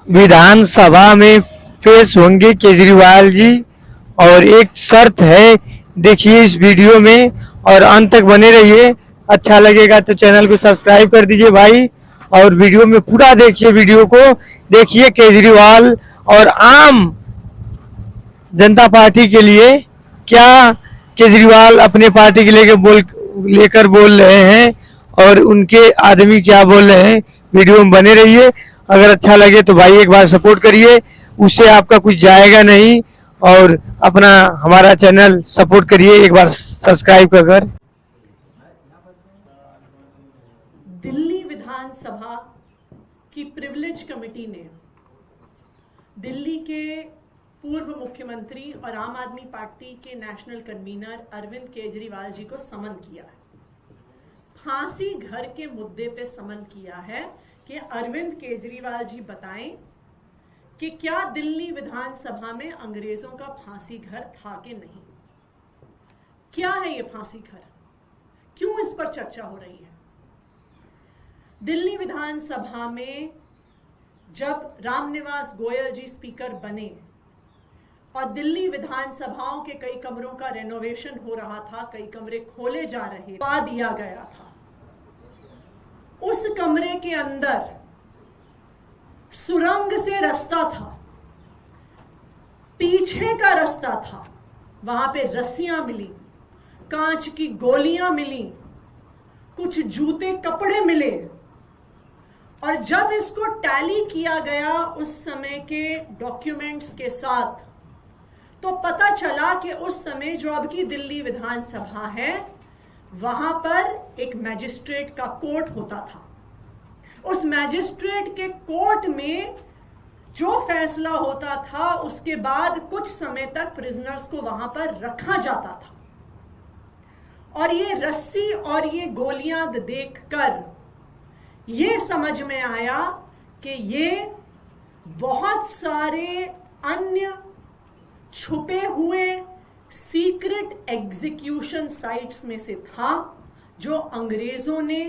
विधानसभा में पेश होंगे केजरीवाल जी और एक शर्त है, देखिए इस वीडियो में और अंत तक बने रहिए। अच्छा लगेगा तो चैनल को सब्सक्राइब कर दीजिए भाई, और वीडियो में पूरा देखिए, वीडियो को देखिए। केजरीवाल और आम जनता पार्टी के लिए क्या केजरीवाल अपने पार्टी के लेकर बोल रहे हैं और उनके आदमी क्या बोल रहे हैं, वीडियो में बने रहिए। अगर अच्छा लगे तो भाई एक बार सपोर्ट करिए, उससे आपका कुछ जाएगा नहीं, और अपना हमारा चैनल सपोर्ट करिए एक बार सब्सक्राइब कर। दिल्ली विधानसभा की प्रिविलेज कमेटी ने दिल्ली के पूर्व मुख्यमंत्री और आम आदमी पार्टी के नेशनल कन्वीनर अरविंद केजरीवाल जी को समन किया है। फांसी घर के मुद्दे पे समन किया है कि अरविंद केजरीवाल जी बताएं कि क्या दिल्ली विधानसभा में अंग्रेजों का फांसी घर था कि नहीं। क्या है ये फांसी घर, क्यों इस पर चर्चा हो रही है। दिल्ली विधानसभा में जब रामनिवास गोयल जी स्पीकर बने और दिल्ली विधानसभाओं के कई कमरों का रेनोवेशन हो रहा था, कई कमरे खोले जा रहे पा दिया गया था। उस कमरे के अंदर सुरंग से रास्ता था, पीछे का रास्ता था, वहां पे रस्सियां मिली, कांच की गोलियां मिली, कुछ जूते कपड़े मिले। और जब इसको टैली किया गया उस समय के डॉक्यूमेंट्स के साथ, तो पता चला कि उस समय जो अब की दिल्ली विधानसभा है, वहां पर एक मैजिस्ट्रेट का कोर्ट होता था। उस मैजिस्ट्रेट के कोर्ट में जो फैसला होता था, उसके बाद कुछ समय तक प्रिजनर्स को वहां पर रखा जाता था। और ये रस्सी और ये गोलियां देखकर ये समझ में आया कि ये बहुत सारे अन्य छुपे हुए सीक्रेट एग्जीक्यूशन साइट्स में से था, जो अंग्रेजों ने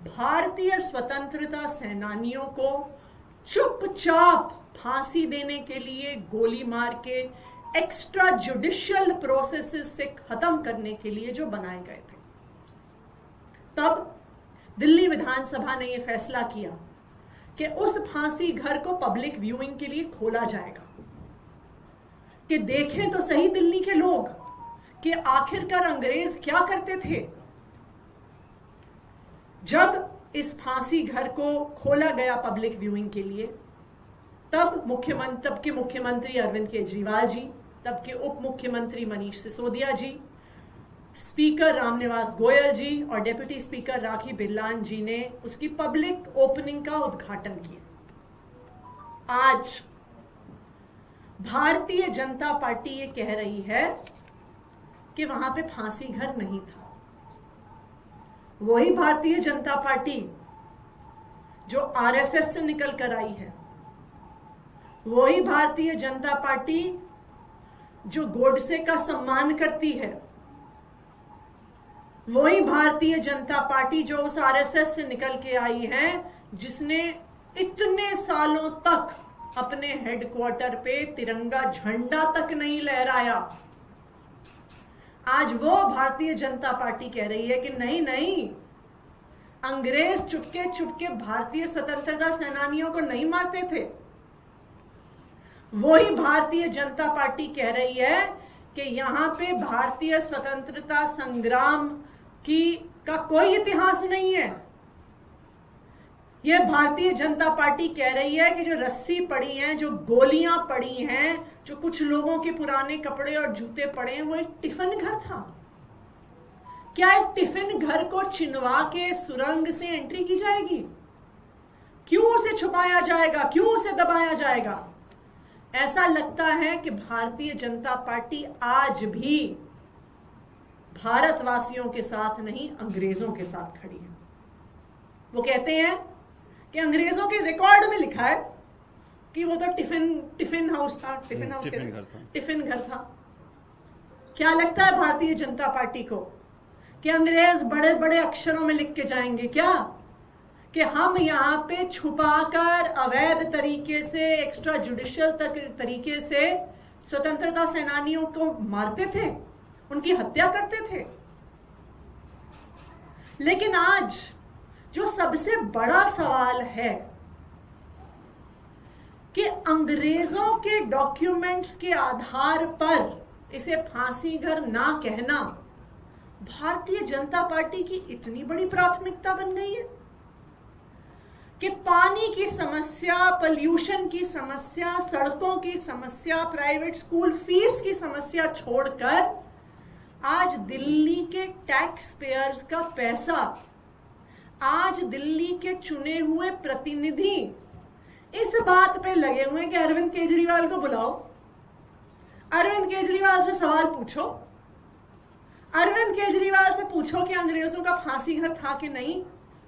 भारतीय स्वतंत्रता सेनानियों को चुपचाप फांसी देने के लिए गोली मार के एक्स्ट्रा जुडिशियल प्रोसेसेस से खत्म करने के लिए जो बनाए गए थे। तब दिल्ली विधानसभा ने यह फैसला किया कि उस फांसी घर को पब्लिक व्यूइंग के लिए खोला जाएगा, कि देखें तो सही दिल्ली के लोग कि आखिरकार अंग्रेज क्या करते थे। जब इस फांसी घर को खोला गया पब्लिक व्यूइंग के लिए, तब के मुख्यमंत्री अरविंद केजरीवाल जी, तब के उप मुख्यमंत्री मनीष सिसोदिया जी, स्पीकर रामनिवास गोयल जी और डेप्यूटी स्पीकर राखी बिरलान जी ने उसकी पब्लिक ओपनिंग का उद्घाटन किया। आज भारतीय जनता पार्टी ये कह रही है कि वहां पे फांसी घर नहीं था। वही भारतीय जनता पार्टी जो आरएसएस से निकल कर आई है, वही भारतीय जनता पार्टी जो गोडसे का सम्मान करती है, वही भारतीय जनता पार्टी जो उस आरएसएस से निकल के आई है, जिसने इतने सालों तक अपने हेडक्वार्टर पे तिरंगा झंडा तक नहीं लहराया। आज वो भारतीय जनता पार्टी कह रही है कि नहीं नहीं, अंग्रेज चुपके चुपके भारतीय स्वतंत्रता सेनानियों को नहीं मारते थे। वही भारतीय जनता पार्टी कह रही है कि यहां पे भारतीय स्वतंत्रता संग्राम का कोई इतिहास नहीं है। यह भारतीय जनता पार्टी कह रही है कि जो रस्सी पड़ी हैं, जो गोलियां पड़ी हैं, जो कुछ लोगों के पुराने कपड़े और जूते पड़े हैं, वो एक टिफिन घर था। क्या एक टिफिन घर को चिनवा के सुरंग से एंट्री की जाएगी? क्यों उसे छुपाया जाएगा, क्यों उसे दबाया जाएगा? ऐसा लगता है कि भारतीय जनता पार्टी आज भी भारतवासियों के साथ नहीं, अंग्रेजों के साथ खड़ी है। वो कहते हैं कि अंग्रेजों के रिकॉर्ड में लिखा है कि वो तो टिफिन हाउस था, टिफिन घर था। क्या लगता है भारतीय जनता पार्टी को कि अंग्रेज बड़े बड़े अक्षरों में लिख के जाएंगे क्या कि हम यहाँ पे छुपाकर अवैध तरीके से, एक्स्ट्रा जुडिशियल तरीके से स्वतंत्रता सेनानियों को मारते थे, उनकी हत्या करते थे। लेकिन आज जो सबसे बड़ा सवाल है कि अंग्रेजों के डॉक्यूमेंट्स के आधार पर इसे फांसी घर ना कहना भारतीय जनता पार्टी की इतनी बड़ी प्राथमिकता बन गई है कि पानी की समस्या, पॉल्यूशन की समस्या, सड़कों की समस्या, प्राइवेट स्कूल फीस की समस्या छोड़कर आज दिल्ली के टैक्स पेयर्स का पैसा, आज दिल्ली के चुने हुए प्रतिनिधि इस बात पे लगे हुए हैं कि अरविंद केजरीवाल को बुलाओ, अरविंद केजरीवाल से सवाल पूछो, अरविंद केजरीवाल से पूछो कि अंग्रेजों का फांसी घर था कि नहीं।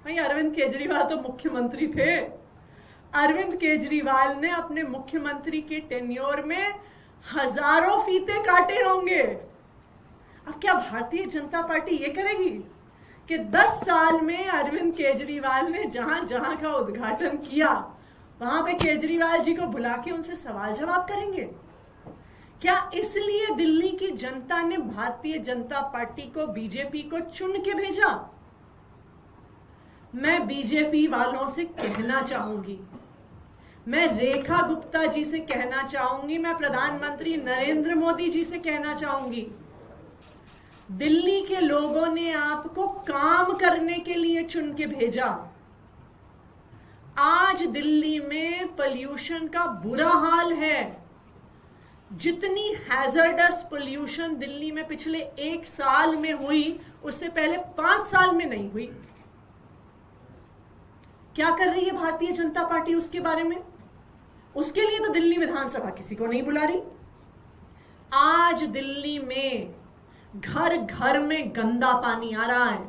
भाई अरविंद केजरीवाल तो मुख्यमंत्री थे, अरविंद केजरीवाल ने अपने मुख्यमंत्री के टेन्योर में हजारों फीते काटे होंगे। अब क्या भारतीय जनता पार्टी ये करेगी कि 10 साल में अरविंद केजरीवाल ने जहां जहां का उद्घाटन किया वहां पे केजरीवाल जी को बुला के उनसे सवाल जवाब करेंगे? क्या इसलिए दिल्ली की जनता ने भारतीय जनता पार्टी को, बीजेपी को चुन के भेजा? मैं बीजेपी वालों से कहना चाहूंगी, मैं रेखा गुप्ता जी से कहना चाहूंगी, मैं प्रधानमंत्री नरेंद्र मोदी जी से कहना चाहूंगी, दिल्ली के लोगों ने आपको काम करने के लिए चुन के भेजा। आज दिल्ली में पोल्यूशन का बुरा हाल है। जितनी हैजर्डस पोल्यूशन दिल्ली में पिछले 1 साल में हुई उससे पहले 5 साल में नहीं हुई। क्या कर रही है भारतीय जनता पार्टी उसके बारे में? उसके लिए तो दिल्ली विधानसभा किसी को नहीं बुला रही। आज दिल्ली में घर घर में गंदा पानी आ रहा है।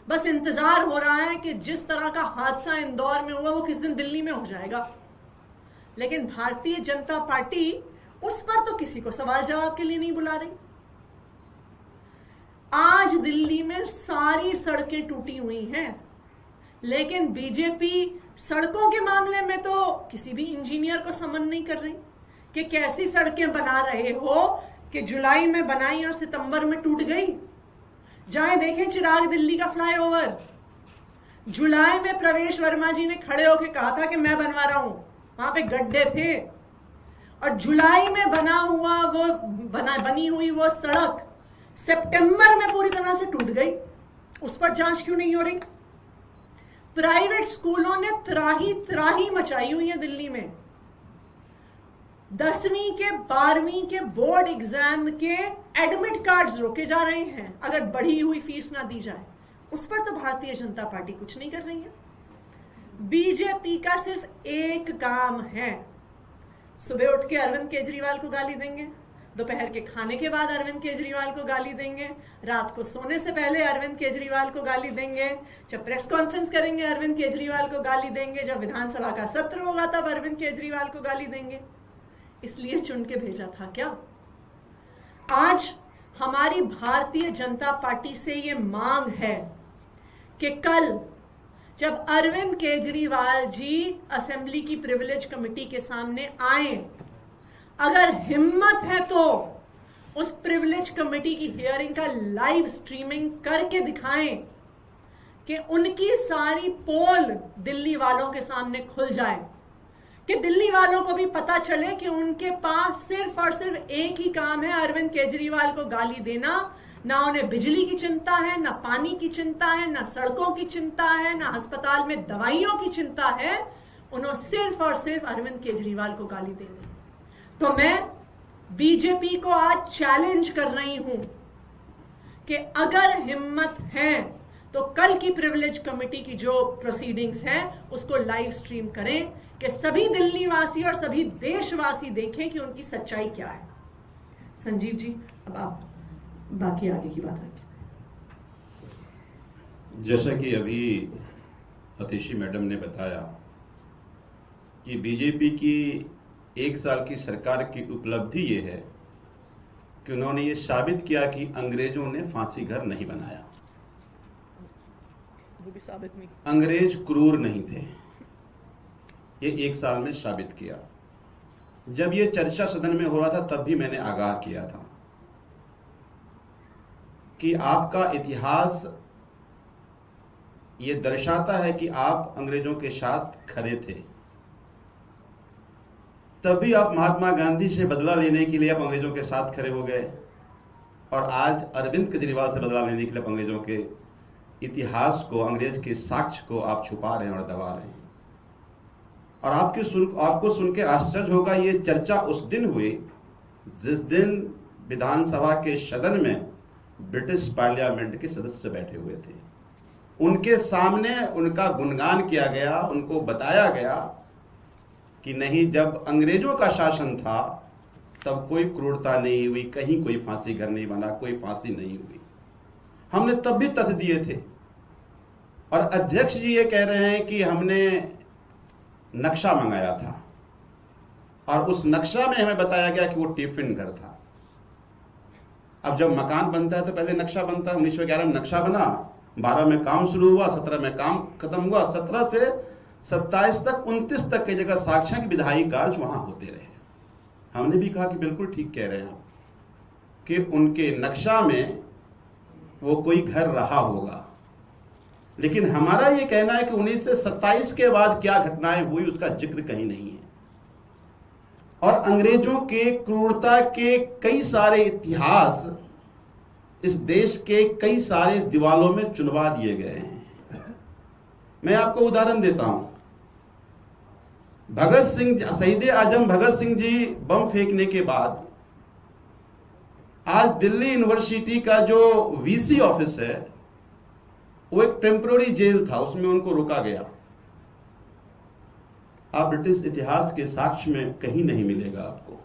बस इंतजार हो रहा है कि जिस तरह का हादसा इंदौर में हुआ वो किस दिन दिल्ली में हो जाएगा। लेकिन भारतीय जनता पार्टी उस पर तो किसी को सवाल जवाब के लिए नहीं बुला रही। आज दिल्ली में सारी सड़कें टूटी हुई हैं, लेकिन बीजेपी सड़कों के मामले में तो किसी भी इंजीनियर को समन नहीं कर रही कि कैसी सड़कें बना रहे हो कि जुलाई में बनाई और सितंबर में टूट गई। जाएं देखें चिराग दिल्ली का फ्लाईओवर, जुलाई में प्रवेश वर्मा जी ने खड़े होकर कहा था कि मैं बनवा रहा हूं, वहां पे गड्ढे थे, और जुलाई में बनी हुई वो सड़क सितंबर में पूरी तरह से टूट गई। उस पर जांच क्यों नहीं हो रही? प्राइवेट स्कूलों ने त्राही मचाई हुई है दिल्ली में। 10वीं के 12वीं के बोर्ड एग्जाम के एडमिट कार्ड्स रोके जा रहे हैं अगर बढ़ी हुई फीस ना दी जाए। उस पर तो भारतीय जनता पार्टी कुछ नहीं कर रही है। बीजेपी का सिर्फ एक काम है, सुबह उठ के अरविंद केजरीवाल को गाली देंगे, दोपहर के खाने के बाद अरविंद केजरीवाल को गाली देंगे, रात को सोने से पहले अरविंद केजरीवाल को गाली देंगे, जब प्रेस कॉन्फ्रेंस करेंगे अरविंद केजरीवाल को गाली देंगे, जब विधानसभा का सत्र होगा तब अरविंद केजरीवाल को गाली देंगे। इसलिए चुन के भेजा था क्या? आज हमारी भारतीय जनता पार्टी से ये मांग है कि कल जब अरविंद केजरीवाल जी असेंबली की प्रिविलेज कमेटी के सामने आए, अगर हिम्मत है तो उस प्रिविलेज कमेटी की हियरिंग का लाइव स्ट्रीमिंग करके दिखाएं कि उनकी सारी पोल दिल्ली वालों के सामने खुल जाए, कि दिल्ली वालों को भी पता चले कि उनके पास सिर्फ और सिर्फ एक ही काम है, अरविंद केजरीवाल को गाली देना। ना उन्हें बिजली की चिंता है, ना पानी की चिंता है, ना सड़कों की चिंता है, ना अस्पताल में दवाइयों की चिंता है, उन्हें सिर्फ और सिर्फ अरविंद केजरीवाल को गाली देनी। तो मैं बीजेपी को आज चैलेंज कर रही हूं कि अगर हिम्मत है तो कल की प्रिविलेज कमेटी की जो प्रोसीडिंग्स हैं उसको लाइव स्ट्रीम करें कि सभी दिल्ली वासी और सभी देशवासी देखें कि उनकी सच्चाई क्या है। संजीव जी, अब आप बाकी आगे की बात रखें। जैसा कि अभी अतिशी मैडम ने बताया कि बीजेपी की 1 साल की सरकार की उपलब्धि ये है कि उन्होंने ये साबित किया कि अंग्रेजों ने फांसी घर नहीं बनाया। वो भी साबित नहीं। अंग्रेज क्रूर नहीं थे, ये 1 साल में साबित किया। जब ये चर्चा सदन में हो रहा था तब भी मैंने आगाह किया था कि आपका इतिहास ये दर्शाता है कि आप अंग्रेजों के साथ खड़े थे। तभी आप महात्मा गांधी से बदला लेने के लिए आप अंग्रेजों के साथ खड़े हो गए, और आज अरविंद केजरीवाल से बदला लेने के लिए अंग्रेजों के इतिहास को, अंग्रेज के साक्ष्य को आप छुपा रहे हैं और दबा रहे हैं। और आपको सुन के आश्चर्य होगा, ये चर्चा उस दिन हुई जिस दिन विधानसभा के सदन में ब्रिटिश पार्लियामेंट के सदस्य बैठे हुए थे। उनके सामने उनका गुणगान किया गया, उनको बताया गया कि नहीं, जब अंग्रेजों का शासन था तब कोई क्रूरता नहीं हुई, कहीं कोई फांसी घर नहीं बना, कोई फांसी नहीं हुई। हमने तब भी तथ्य दिए थे। और अध्यक्ष जी ये कह रहे हैं कि हमने नक्शा मंगाया था, और उस नक्शा में हमें बताया गया कि वो टिफिन घर था। अब जब मकान बनता है तो पहले नक्शा बनता है। 1911 में नक्शा बना, 12 में काम शुरू हुआ, 17 में काम खत्म हुआ, 17 से 27 तक 29 तक की जगह साक्ष्य की विधायी कार्य वहां होते रहे। हमने भी कहा कि बिल्कुल ठीक कह रहे हैं कि उनके नक्शा में वो कोई घर रहा होगा, लेकिन हमारा ये कहना है कि 1927 के बाद क्या घटनाएं हुई उसका जिक्र कहीं नहीं है। और अंग्रेजों के क्रूरता के कई सारे इतिहास इस देश के कई सारे दीवालों में चुनवा दिए गए हैं। मैं आपको उदाहरण देता हूं। भगत सिंह, शहीद आजम भगत सिंह जी बम फेंकने के बाद आज दिल्ली यूनिवर्सिटी का जो वीसी ऑफिस है वो एक टेम्पररी जेल था, उसमें उनको रोका गया। आप ब्रिटिश इतिहास के साक्ष्य में कहीं नहीं मिलेगा आपको।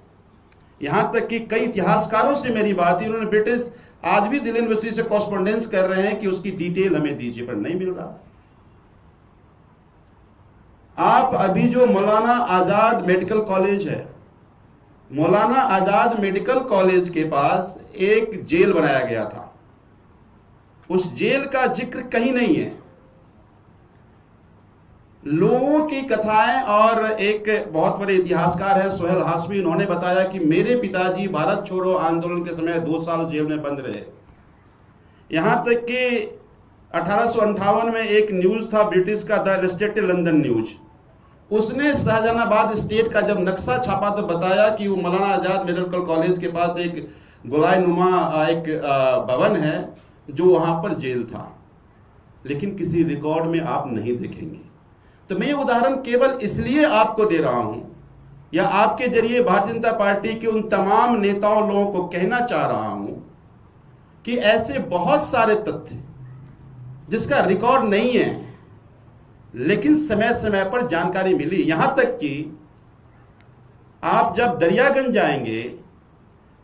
यहां तक कि कई इतिहासकारों से मेरी बात है, उन्होंने ब्रिटिश आज भी दिल्ली यूनिवर्सिटी से कॉरेस्पॉन्डेंस कर रहे हैं कि उसकी डिटेल हमें दीजिए, पर नहीं मिल रहा। आप अभी जो मौलाना आजाद मेडिकल कॉलेज है, मौलाना आजाद मेडिकल कॉलेज के पास एक जेल बनाया गया था, उस जेल का जिक्र कहीं नहीं है। लोगों की कथाएं, और एक बहुत बड़े इतिहासकार हैं सोहेल हाशमी, उन्होंने बताया कि मेरे पिताजी भारत छोड़ो आंदोलन के समय 2 साल जेल में बंद रहे। यहां तक कि 1858 में एक न्यूज था ब्रिटिश का, द इलस्ट्रेटेड लंदन न्यूज, उसने शाहजहानाबाद स्टेट का जब नक्शा छापा तो बताया कि वो मौलाना आजाद मेडिकल कॉलेज के पास एक गोलाई नुमा एक भवन है जो वहां पर जेल था, लेकिन किसी रिकॉर्ड में आप नहीं देखेंगे। तो मैं ये उदाहरण केवल इसलिए आपको दे रहा हूं, या आपके जरिए भारतीय जनता पार्टी के उन तमाम नेताओं लोगों को कहना चाह रहा हूं कि ऐसे बहुत सारे तथ्य जिसका रिकॉर्ड नहीं है लेकिन समय समय पर जानकारी मिली। यहां तक कि आप जब दरियागंज जाएंगे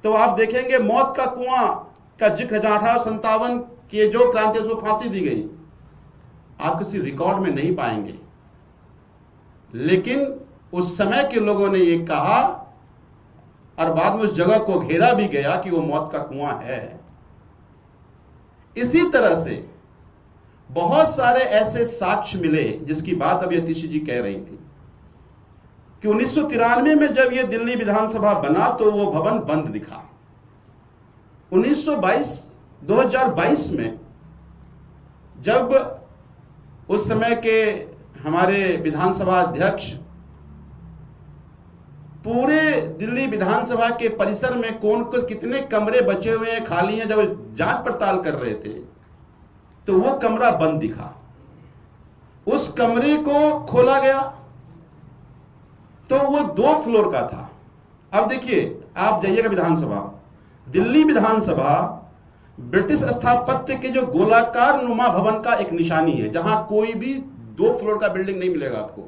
तो आप देखेंगे मौत का कुआं का जिक्र, जहां 1857 के जो क्रांति को फांसी दी गई, आप किसी रिकॉर्ड में नहीं पाएंगे। लेकिन उस समय के लोगों ने यह कहा, और बाद में उस जगह को घेरा भी गया कि वो मौत का कुआं है। इसी तरह से बहुत सारे ऐसे साक्ष्य मिले जिसकी बात अभी अतिशी जी कह रही थी कि 1993 में जब यह दिल्ली विधानसभा बना तो वो भवन बंद दिखा। 2022 में जब उस समय के हमारे विधानसभा अध्यक्ष पूरे दिल्ली विधानसभा के परिसर में कौन कितने कमरे बचे हुए हैं, खाली हैं, जब जांच पड़ताल कर रहे थे तो वो कमरा बंद दिखा। उस कमरे को खोला गया तो वो 2 फ्लोर का था। अब देखिए, आप जाइएगा विधानसभा, दिल्ली विधानसभा ब्रिटिश स्थापत्य के जो गोलाकार नुमा भवन का एक निशानी है, जहां कोई भी 2 फ्लोर का बिल्डिंग नहीं मिलेगा आपको।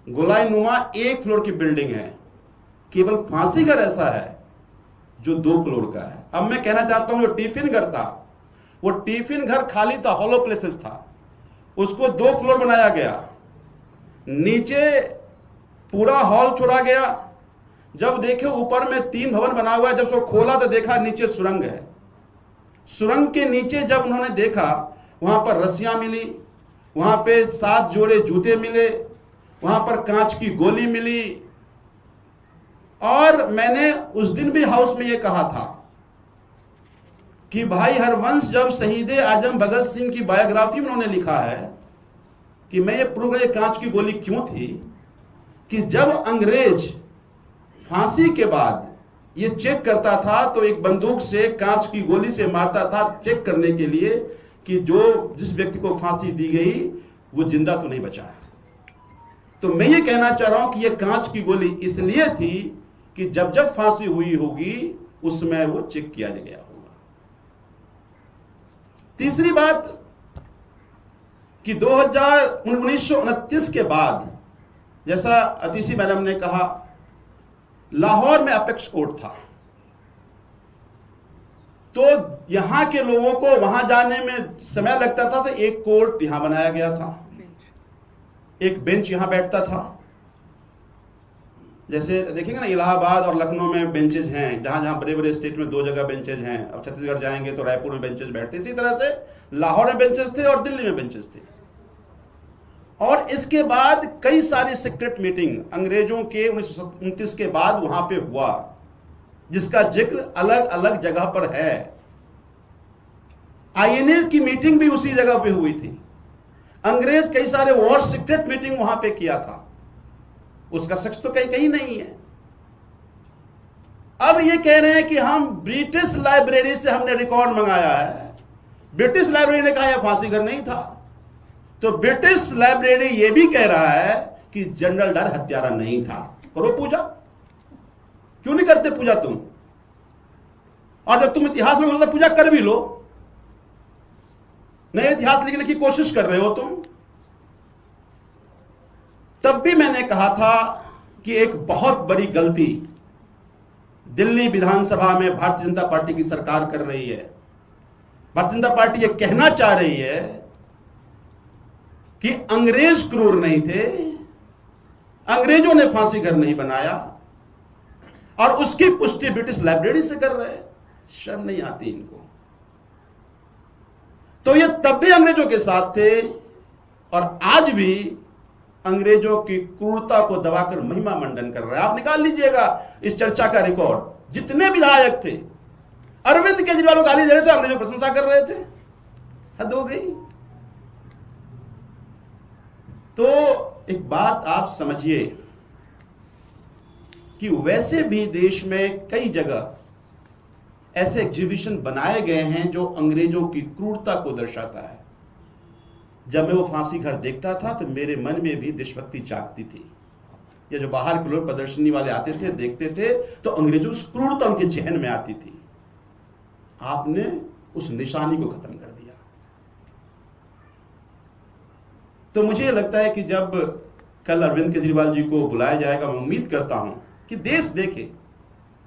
गोलाई नुमा 1 फ्लोर की बिल्डिंग है। केवल फांसी घर ऐसा है जो 2 फ्लोर का है। अब मैं कहना चाहता हूं, जो टिफिन घर था, वो टिफिन घर खाली था, हॉलो प्लेसेस था, उसको 2 फ्लोर बनाया गया। नीचे पूरा हॉल छोड़ा गया। जब देखे ऊपर में 3 भवन बना हुआ है, जब उसको खोला तो देखा नीचे सुरंग है। सुरंग के नीचे जब उन्होंने देखा, वहां पर रस्सियां मिली, वहां पे 7 जोड़े जूते मिले, वहां पर कांच की गोली मिली। और मैंने उस दिन भी हाउस में यह कहा था कि भाई हरवंश जब शहीद आजम भगत सिंह की बायोग्राफी में उन्होंने लिखा है कि मैं ये प्रूव कर, कांच की गोली क्यों थी, कि जब अंग्रेज फांसी के बाद ये चेक करता था तो एक बंदूक से कांच की गोली से मारता था, चेक करने के लिए कि जिस व्यक्ति को फांसी दी गई वो जिंदा तो नहीं बचा। तो मैं ये कहना चाह रहा हूं कि ये कांच की गोली इसलिए थी कि जब जब फांसी हुई होगी उस समय वो चेक किया गया होगा। तीसरी बात कि 1929 के बाद, जैसा अतिशी मैडम ने कहा, लाहौर में अपेक्स कोर्ट था, तो यहां के लोगों को वहां जाने में समय लगता था, तो एक कोर्ट यहां बनाया गया था, एक बेंच यहां बैठता था। जैसे देखेंगे ना इलाहाबाद और लखनऊ में बेंचेज हैं, जहां जहां बड़े बड़े स्टेट में 2 जगह बेंचेज हैं। अब छत्तीसगढ़ जाएंगे तो रायपुर में बेंचेज बैठते, इसी तरह से लाहौर में बेंचेज थे और दिल्ली में बेंचेज थे। और इसके बाद कई सारी सीक्रेट मीटिंग अंग्रेजों के 1929 के बाद वहां पे हुआ, जिसका जिक्र अलग अलग जगह पर है। आईएनए की मीटिंग भी उसी जगह पे हुई थी। अंग्रेज कई सारे वॉर सीक्रेट मीटिंग वहां पे किया था, उसका सच तो कहीं कहीं नहीं है। अब ये कह रहे हैं कि हम ब्रिटिश लाइब्रेरी से हमने रिकॉर्ड मंगाया है। ब्रिटिश लाइब्रेरी ने कहा यह फांसी घर नहीं था, तो ब्रिटिश लाइब्रेरी यह भी कह रहा है कि जनरल डायर हत्यारा नहीं था। करो पूजा, क्यों नहीं करते पूजा तुम? और जब तुम इतिहास में बोलते पूजा कर भी लो, नए इतिहास लिखने की कोशिश कर रहे हो तुम। तब भी मैंने कहा था कि एक बहुत बड़ी गलती दिल्ली विधानसभा में भारतीय जनता पार्टी की सरकार कर रही है। भारतीय जनता पार्टी यह कहना चाह रही है कि अंग्रेज क्रूर नहीं थे, अंग्रेजों ने फांसी घर नहीं बनाया, और उसकी पुष्टि ब्रिटिश लाइब्रेरी से कर रहे हैं। शर्म नहीं आती इनको? तो ये तब भी अंग्रेजों के साथ थे और आज भी अंग्रेजों की क्रूरता को दबाकर महिमा मंडन कर रहे हैं। आप निकाल लीजिएगा इस चर्चा का रिकॉर्ड, जितने विधायक थे अरविंद केजरीवाल को गाली दे रहे थे, अंग्रेजों प्रशंसा कर रहे थे। हद हो गई। तो एक बात आप समझिए कि वैसे भी देश में कई जगह ऐसे एग्जीबिशन बनाए गए हैं जो अंग्रेजों की क्रूरता को दर्शाता है। जब मैं वो फांसी घर देखता था तो मेरे मन में भी देशभक्ति जागती थी। या जो बाहर के लोग प्रदर्शनी वाले आते थे, देखते थे, तो अंग्रेजों की क्रूरता उनके चेहन में आती थी। आपने उस निशानी को खत्म कर दिया। तो मुझे लगता है कि जब कल अरविंद केजरीवाल जी को बुलाया जाएगा, मैं उम्मीद करता हूं कि देश देखे,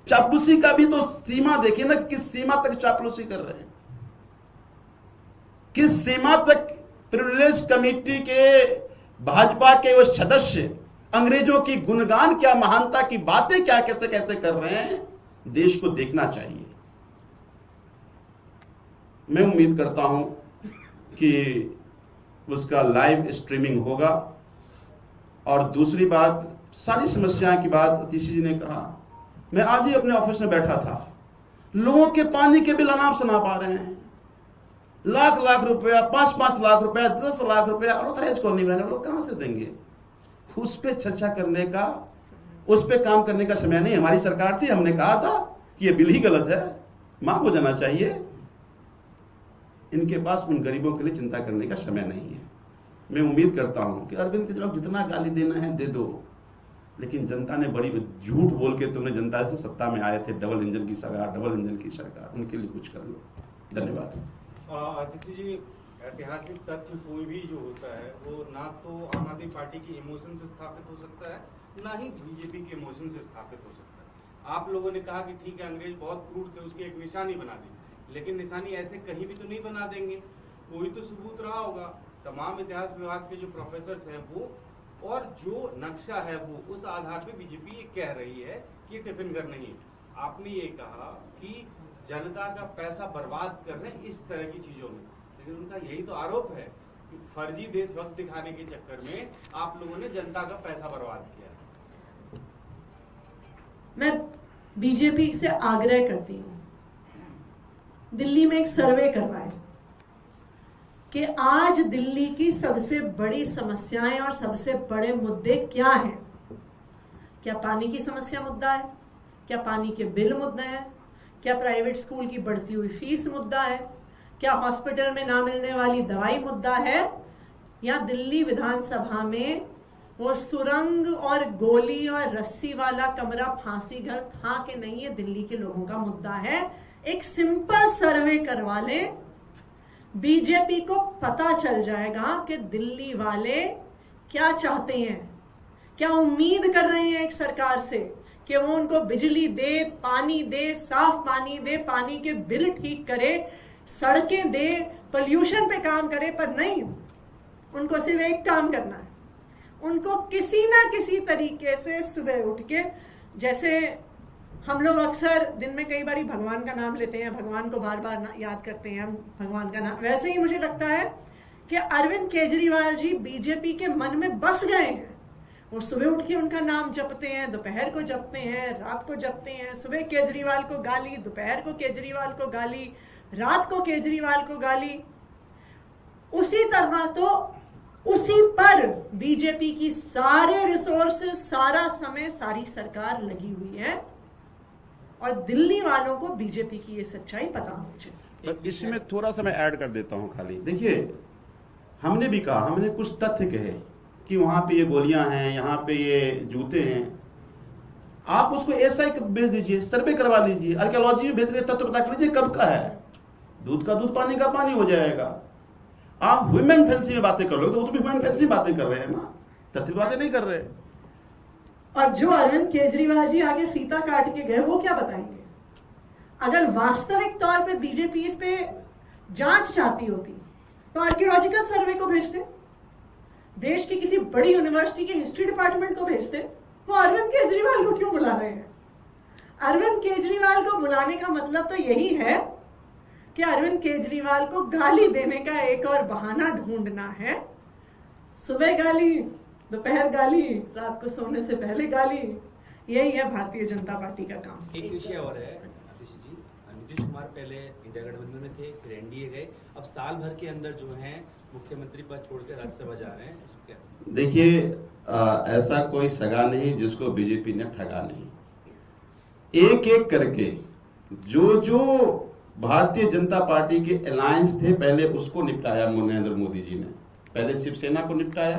चापलूसी का भी तो सीमा देखे ना, किस सीमा तक चापलूसी कर रहे हैं, किस सीमा तक प्रिविलेज कमेटी के भाजपा के वो सदस्य अंग्रेजों की गुणगान क्या, महानता की बातें क्या कैसे कैसे कर रहे हैं, देश को देखना चाहिए। मैं उम्मीद करता हूं कि उसका लाइव स्ट्रीमिंग होगा। और दूसरी बात, सारी समस्याओं की बात अतिशी जी ने कहा। मैं आज ही अपने ऑफिस में बैठा था, लोगों के पानी के बिल अनाप शनाप आ रहे हैं, लाख लाख रुपया, 5-5 लाख रुपया, 10 लाख रुपया, और दहेज कॉलोनी में लोग कहां से देंगे? उस पर चर्चा करने का, उस पर काम करने का समय नहीं। हमारी सरकार थी, हमने कहा था कि यह बिल ही गलत है, माफ हो जाना चाहिए। इनके पास उन गरीबों के लिए चिंता करने का समय नहीं है। मैं उम्मीद करता हूं कि अरविंद केजरीवाल जितना गाली देना है दे दो, लेकिन जनता ने बड़ी झूठ बोल के तुमने जनता से सत्ता में आए थे, डबल इंजन की सरकार, उनके लिए कुछ कर लो। धन्यवाद। आतिशी जी, ऐतिहासिक तथ्य कोई भी जो होता है वो ना तो आम आदमी पार्टी की इमोशन से स्थापित हो सकता है, ना ही बीजेपी के इमोशन से स्थापित हो सकता है। आप लोगों ने कहा कि ठीक है अंग्रेज बहुत क्रूर थे, उसकी एक निशानी बना दी, लेकिन निशानी ऐसे कहीं भी तो नहीं बना देंगे, कोई तो सबूत रहा होगा। तमाम इतिहास विभाग के जो प्रोफेसर हैं वो, और जो नक्शा है वो, उस आधार पे बीजेपी ये कह रही है कि टिफिन घर नहीं। आपने ये कहा कि जनता का पैसा बर्बाद कर रहे हैं इस तरह की चीजों में, लेकिन उनका यही तो आरोप है कि फर्जी देशभक्त दिखाने के चक्कर में आप लोगों ने जनता का पैसा बर्बाद किया। मैं बीजेपी से आग्रह करती हूं, दिल्ली में एक सर्वे करवाएं कि आज दिल्ली की सबसे बड़ी समस्याएं और सबसे बड़े मुद्दे क्या हैं। क्या पानी की समस्या मुद्दा है? क्या पानी के बिल मुद्दा है? क्या प्राइवेट स्कूल की बढ़ती हुई फीस मुद्दा है? क्या हॉस्पिटल में ना मिलने वाली दवाई मुद्दा है? या दिल्ली विधानसभा में वो सुरंग और गोली और रस्सी वाला कमरा फांसी घर था कि नहीं, ये दिल्ली के लोगों का मुद्दा है। एक सिंपल सर्वे करवा ले, बीजेपी को पता चल जाएगा कि दिल्ली वाले क्या चाहते हैं, क्या उम्मीद कर रहे हैं एक सरकार से कि वो उनको बिजली दे, पानी दे, साफ पानी दे, पानी के बिल ठीक करे, सड़कें दे, पोल्यूशन पे काम करे। पर नहीं, उनको सिर्फ एक काम करना है, उनको किसी ना किसी तरीके से सुबह उठ के, जैसे हम लोग अक्सर दिन में कई बार भगवान का नाम लेते हैं, भगवान को बार बार याद करते हैं हम भगवान का नाम, वैसे ही मुझे लगता है कि अरविंद केजरीवाल जी बीजेपी के मन में बस गए हैं। वो सुबह उठ के उनका नाम जपते हैं, दोपहर को जपते हैं, रात को जपते हैं। सुबह केजरीवाल को गाली, दोपहर को केजरीवाल को गाली, रात को केजरीवाल को गाली। उसी तरह तो उसी पर बीजेपी की सारे रिसोर्सेज, सारा समय, सारी सरकार लगी हुई है और दिल्ली वालों को बीजेपी की ये सच्चाई पता होनी चाहिए। इसमें थोड़ा सा मैं ऐड कर देता हूं। खाली देखिए, हमने भी कहा, हमने कुछ तथ्य कहे कि वहां पे ये गोलियां हैं, यहाँ पे ये जूते हैं। आप उसको ऐसा ही भेज दीजिए, सर्वे करवा लीजिए, आर्कियोलॉजी में भेज के तथ्य पता कर लीजिए कब का है। दूध का दूध, पानी का पानी हो जाएगा। आप ह्यूमन फैंसी में बातें कर रहे हो तो वो तो भी ह्यूमन फैंसी में बातें कर रहे हैं ना, तथ्य बातें नहीं कर रहे। और जो अरविंद केजरीवाल जी आगे फीता काट के गए, वो क्या बताएंगे? अगर वास्तविक तौर पे बीजेपी इस पे जांच चाहती होती तो आर्कियोलॉजिकल सर्वे को भेजते, देश की किसी बड़ी यूनिवर्सिटी के हिस्ट्री डिपार्टमेंट को भेजते। वो अरविंद केजरीवाल को क्यों बुला रहे हैं? अरविंद केजरीवाल को बुलाने का मतलब तो यही है कि अरविंद केजरीवाल को गाली देने का एक और बहाना ढूंढना है। सुबह गाली, दोपहर गाली, रात को सोने से पहले गाली। यही है भारतीय जनता पार्टी का काम। एक विषय और है आतिश जी, नीतीश कुमार पहले इंडिया गठबंधन में थे, फिर एनडीए गए, अब साल भर के अंदर जो है मुख्यमंत्री पद छोड़कर राज्यसभा जा रहे हैं। इसको क्या देखिए, ऐसा कोई सगा नहीं जिसको बीजेपी ने ठगा नहीं। एक एक करके जो जो भारतीय जनता पार्टी के अलायंस थे, पहले उसको निपटाया नरेंद्र मोदी जी ने। पहले शिवसेना को निपटाया,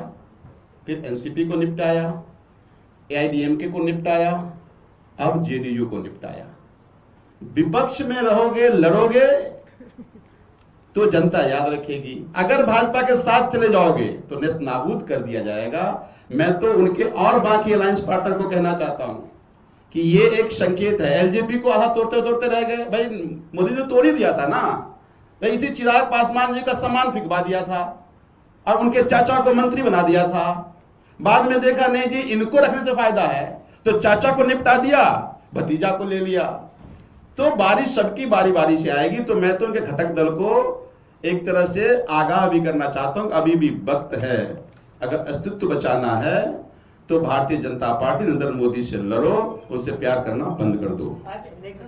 फिर एनसीपी को निपटाया, एआईडीएमके को निपटाया, अब जेडीयू को निपटाया। विपक्ष में रहोगे, लड़ोगे तो जनता याद रखेगी। अगर भाजपा के साथ चले जाओगे तो नेस्त नाबूद कर दिया जाएगा। मैं तो उनके और बाकी अलायंस पार्टनर को कहना चाहता हूं कि ये एक संकेत है। एलजेपी को हाथ तोड़ते तोड़ते रह गए। भाई मोदी ने तोड़ ही दिया था ना। भाई इसी चिराग पासवान जी का सम्मान फिकवा दिया था और उनके चाचा को मंत्री बना दिया था। बाद में देखा नहीं जी, इनको रखने से फायदा है, तो चाचा को निपटा दिया, भतीजा को ले लिया। तो बारिश सबकी बारी बारी से आएगी। तो मैं तो उनके घटक दल को एक तरह से आगाह भी करना चाहता हूं, अभी भी वक्त है। अगर अस्तित्व बचाना है तो भारतीय जनता पार्टी नरेंद्र मोदी से लड़ो, उनसे प्यार करना बंद कर दो। आज रेखा